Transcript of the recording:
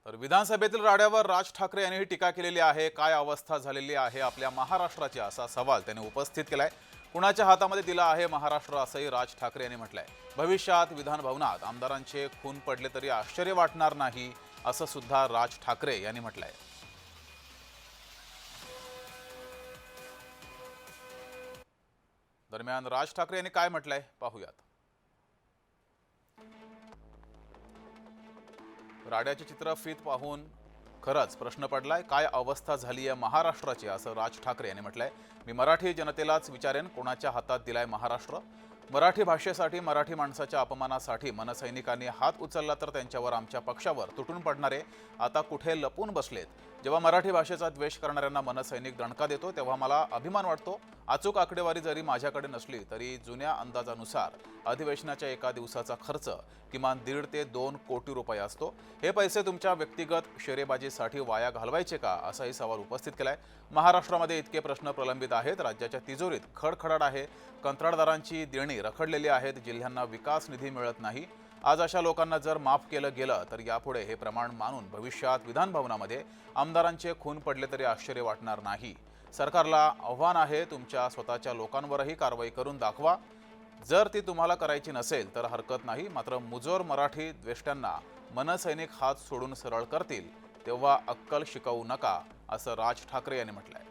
तर विधानसभेतील राड्यावर राज ठाकरे यांनी टीका केलेली आहे। काय अवस्था झालेली आहे आपल्या महाराष्ट्राची असा सवाल त्यांनी उपस्थित केलाय। कुणाच्या हातामध्ये दिला आहे महाराष्ट्र असंही राज ठाकरे यांनी म्हटलंय। भविष्यात विधान भवनात आमदारांचे खून पडले तरी आश्चर्य वाटणार नाही असं सुद्धा राज ठाकरे यांनी म्हटलंय। दरम्यान राज ठाकरे यांनी काय म्हटलंय पाहूयात। राड्याचे चित्रफित पाहून खरंच प्रश्न पडलाय, काय अवस्था झाली आहे महाराष्ट्राची असं राज ठाकरे यांनी म्हटलंय। मी मराठी जनतेलाच विचारेन, कोणाच्या हातात दिलाय महाराष्ट्र। मराठी भाषेसाठी, मराठी माणसाच्या अपमानासाठी मनसैनिकांनी हात उचलला तर त्यांच्यावर, आमच्या पक्षावर तुटून पडणारे आता कुठे लपून बसलेत। जेव्हा मराठी भाषेचा द्वेष करणाऱ्यांना मनसैनिक दणका देतो तेव्हा मला अभिमान वाटतो। अचूक आकडेवारी जरी माझ्याकडे नसली तरी जुन्या अंदाजानुसार अधिवेशनाच्या एका दिवसाचा खर्च किमान 1.5 ते 2 कोटी रुपये असतो। हे पैसे तुमच्या व्यक्तिगत शेरेबाजीसाठी वाया घालवायचे का असाही सवाल उपस्थित केलाय। महाराष्ट्रामध्ये इतके प्रश्न प्रलंबित आहेत, राज्याच्या तिजोरीत खडखडाट आहे, कंत्राटदारांची देणी रखडलेली आहेत, जिल्ह्यांना विकास निधी मिळत नाही। आज अशा लोकांना जर माफ केलं गेलं तर यापुढे हे प्रमाण मानून भविष्यात विधान भवनामध्ये आमदारांचे खून पडले तरी आश्चर्य वाटणार नाही। सरकारला आव्हान आहे, तुमच्या स्वतःच्या लोकांवरही कारवाई करून दाखवा। जर ती तुम्हाला करायची नसेल तर हरकत नाही, मात्र मुजोर मराठी द्वेष्ट्यांना मनसैनिक हात सोडून सरळ करतील तेव्हा अक्कल शिकवू नका असं राज ठाकरे यांनी म्हटलंय।